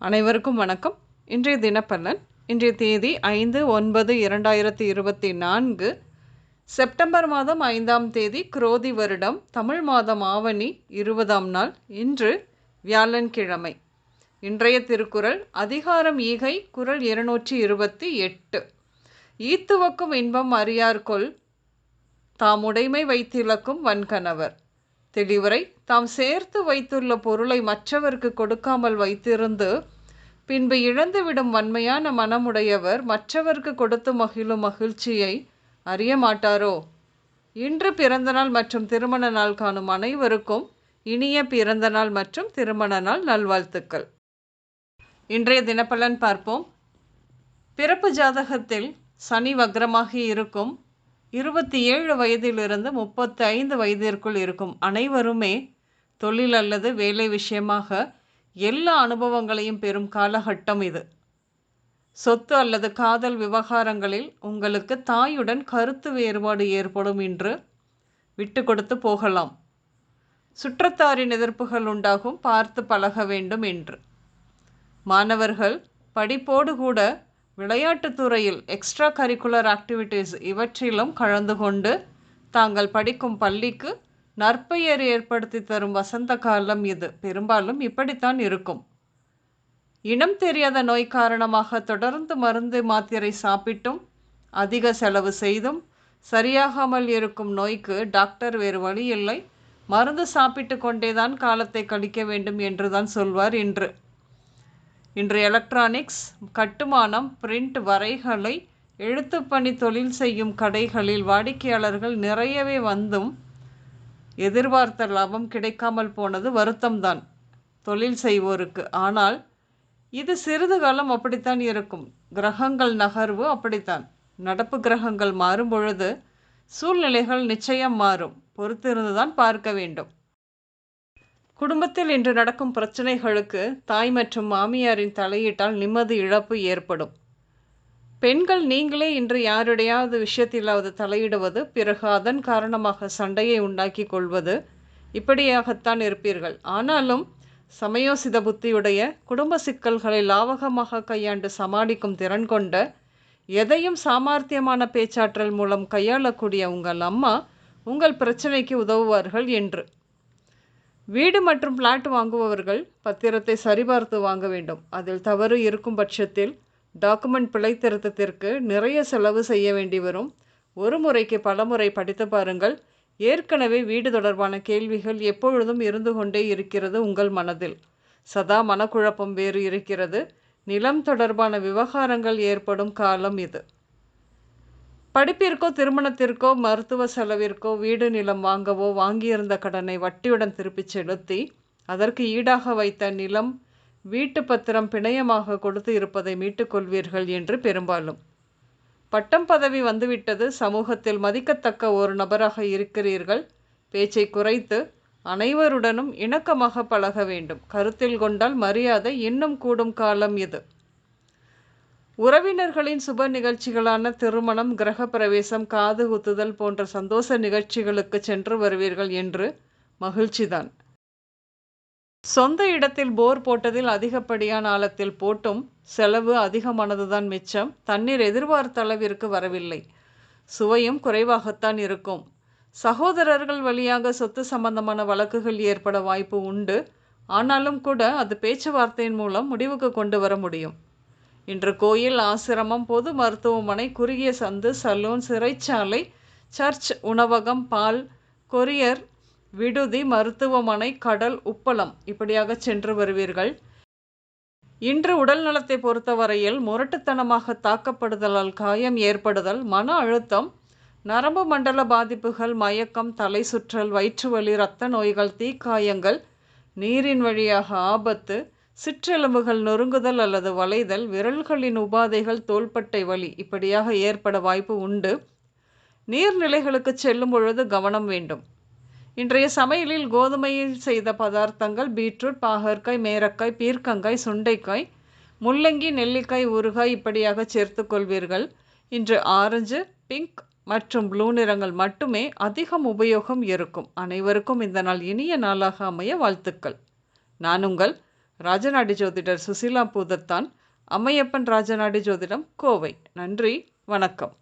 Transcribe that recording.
அனைவருக்கும் வணக்கம். இன்றைய தினப்பலன். இன்றைய தேதி 5/9/2024 செப்டம்பர் மாதம் 5ஆம் தேதி குரோதி வருடம் தமிழ் மாதம் ஆவணி 20ஆம் நாள். இன்று வியாழன்கிழமை. இன்றைய திருக்குறள் அதிகாரம் ஈகை குறள் 228. ஈத்துவக்கும் இன்பம் அறியார்கொல் தாமுடைமை வைத்திலக்கும் வன்கணவர். தெளிவுரை. தாம் சேர்த்து வைத்துள்ள பொருளை மற்றவர்க்கு கொடுக்காமல் வைத்திருந்து பின்பு இழந்துவிடும் வன்மையான மனமுடையவர் மற்றவர்க்கு கொடுத்து மகிழும் மகிழ்ச்சியை அறிய மாட்டாரோ. இன்று பிறந்தநாள் மற்றும் திருமண நாள் காணும் அனைவருக்கும் இனிய பிறந்தநாள் மற்றும் திருமண நாள் நல்வாழ்த்துக்கள். இன்றைய தினப்பலன் பார்ப்போம். பிறப்பு ஜாதகத்தில் சனி வக்ரமாகி இருக்கும் 27 வயதிலிருந்து 35 வயதிற்குள் இருக்கும் அனைவருமே தொழில் அல்லது வேலை விஷயமாக எல்லா அனுபவங்களையும் பெறும் காலகட்டம் இது. சொத்து அல்லது காதல் விவகாரங்களில் உங்களுக்கு தாயுடன் கருத்து வேறுபாடு ஏற்படும் என்று விட்டு கொடுத்து போகலாம். சுற்றத்தாரின் எதிர்ப்புகள் உண்டாகும், பார்த்து பழக வேண்டும் என்று. மாணவர்கள் படிப்போடு கூட விளையாட்டுத் துறையில் எக்ஸ்ட்ரா கரிக்குலர் ஆக்டிவிட்டீஸ் இவற்றிலும் கலந்து கொண்டு தாங்கள் படிக்கும் பள்ளிக்கு நற்பெயர் ஏற்படுத்தி தரும் வசந்த காலம் இது. பெரும்பாலும் இப்படித்தான் இருக்கும். இனம் தெரியாத நோய் காரணமாக தொடர்ந்து மருந்து மாத்திரை சாப்பிட்டும் அதிக செலவு செய்தும் சரியாகாமல் இருக்கும் நோய்க்கு டாக்டர் வேறு வழி இல்லை, மருந்து சாப்பிட்டு கொண்டேதான் காலத்தை கழிக்க வேண்டும் என்றுதான் சொல்வார். இன்று எலக்ட்ரானிக்ஸ், கட்டுமானம், பிரிண்ட், வரைகலை, எழுத்துப்பணி தொழில் செய்யும் கடைகளில் வாடிக்கையாளர்கள் நிறையவே வந்தும் எதிர்பார்த்த லாபம் கிடைக்காமல் போனது வருத்தம்தான் தொழில் செய்வோருக்கு. ஆனால் இது சிறிது காலம் அப்படித்தான் இருக்கும். கிரகங்கள் நகர்வு அப்படித்தான். நடப்பு கிரகங்கள் மாறும் பொழுது சூழ்நிலைகள் நிச்சயம் மாறும். பொறுத்திருந்துதான் பார்க்க வேண்டும். குடும்பத்தில் இன்று நடக்கும் பிரச்சனைகளுக்கு தாய் மற்றும் மாமியாரின் தலையீட்டால் நிம்மதி இழப்பு ஏற்படும். பெண்கள் நீங்களே இன்று யாருடையாவது விஷயத்திலாவது தலையிடுவது, பிறகு அதன் காரணமாக சண்டையை உண்டாக்கி கொள்வது, இப்படியாகத்தான் இருப்பீர்கள். ஆனாலும் சமயோசித புத்தியுடைய, குடும்ப சிக்கல்களை லாவகமாக கையாண்டு சமாளிக்கும் திறன் கொண்ட, எதையும் சாமர்த்தியமான பேச்சாற்றல் மூலம் கையாளக்கூடிய உங்கள் அம்மா உங்கள் பிரச்சனைக்கு உதவுவார்கள் என்று. வீடு மற்றும் பிளாட் வாங்குபவர்கள் பத்திரத்தை சரிபார்த்து வாங்க வேண்டும். அதில் தவறு இருக்கும் பட்சத்தில் டாக்குமெண்ட் பிழை திருத்தத்திற்கு நிறைய செலவு செய்ய வேண்டி வரும். ஒரு முறைக்கு பலமுறை படித்து பாருங்கள். ஏற்கனவே வீடு தொடர்பான கேள்விகள் எப்பொழுதும் இருந்து கொண்டே இருக்கிறது உங்கள் மனதில். சதா மனக்குழப்பம் வேறு இருக்கிறது. நிலம் தொடர்பான விவகாரங்கள் ஏற்படும் காலம் இது. படிப்பிற்கோ, திருமணத்திற்கோ, மருத்துவ செலவிற்கோ, வீடு நிலம் வாங்கவோ வாங்கியிருந்த கடனை வட்டியுடன் திருப்பிச் செலுத்தி அதற்கு ஈடாக வைத்த நிலம், வீட்டு பத்திரம் பிணையமாக கொடுத்து இருப்பதை மீட்டுக்கொள்வீர்கள் என்று பெரும்பாலும். பட்டம் பதவி வந்துவிட்டது, சமூகத்தில் மதிக்கத்தக்க ஒரு நபராக இருக்கிறீர்கள். பேச்சை குறைத்து அனைவருடனும் இணக்கமாக பழக வேண்டும். கருத்தில் கொண்டால் மரியாதை இன்னும் கூடும் காலம் இது. உறவினர்களின் சுப நிகழ்ச்சிகளான திருமணம், கிரக பிரவேசம், காது குத்துதல் போன்ற சந்தோஷ நிகழ்ச்சிகளுக்கு சென்று வருவீர்கள் என்று மகிழ்ச்சிதான். சொந்த இடத்தில் போர் போட்டதில் அதிகப்படியான ஆழத்தில் போட்டும் செலவு அதிகமானதுதான் மிச்சம். தண்ணீர் எதிர்பார்த்த அளவிற்கு வரவில்லை. சுவையும் குறைவாகத்தான் இருக்கும். சகோதரர்கள் வழியாக சொத்து சம்பந்தமான வழக்குகள் ஏற்பட வாய்ப்பு உண்டு. ஆனாலும் கூட அது பேச்சுவார்த்தையின் மூலம் முடிவுக்கு கொண்டு வர முடியும். இன்று கோயில், ஆசிரமம், பொது மருத்துவமனை, குறுகிய சந்து, சலூன், சிறைச்சாலை, சர்ச், உணவகம், பால், கொரியர், விடுதி, மருத்துவமனை, கடல், உப்பளம் இப்படியாக சென்று வருவீர்கள். இன்று உடல் நலத்தை பொறுத்தவரையில் முரட்டுத்தனமாக தாக்கப்படுதலால் காயம் ஏற்படுதல், மன அழுத்தம், நரம்பு மண்டல பாதிப்புகள், மயக்கம், தலை சுற்றல், வயிற்று வலி, இரத்த நோய்கள், தீக்காயங்கள், நீரின் வழியாக ஆபத்து, சிற்றெலும்புகள் நொறுங்குதல் அல்லது வளைதல், விரல்களின் உபாதைகள், தோள்பட்டை வலி இப்படியாக ஏற்பட வாய்ப்பு உண்டு. நீர்நிலைகளுக்கு செல்லும் பொழுது கவனம் வேண்டும். இன்றைய சமையலில் கோதுமையில் செய்த பதார்த்தங்கள், பீட்ரூட், பாகற்காய், மேரக்காய், பீர்க்கங்காய், சுண்டைக்காய், முள்ளங்கி, நெல்லிக்காய், ஊறுகாய் இப்படியாக சேர்த்து கொள்வீர்கள். இன்று ஆரஞ்சு, பிங்க் மற்றும் ப்ளூ நிறங்கள் மட்டுமே அதிகம் உபயோகம் இருக்கும். அனைவருக்கும் இந்த நாள் இனிய நாளாக அமைய வாழ்த்துக்கள். நான் உங்கள் ராஜநாடி ஜோதிடர் சுசீலா பூதத்தான், அம்மையப்பன் ராஜநாடி ஜோதிடம், கோவை. நன்றி, வணக்கம்.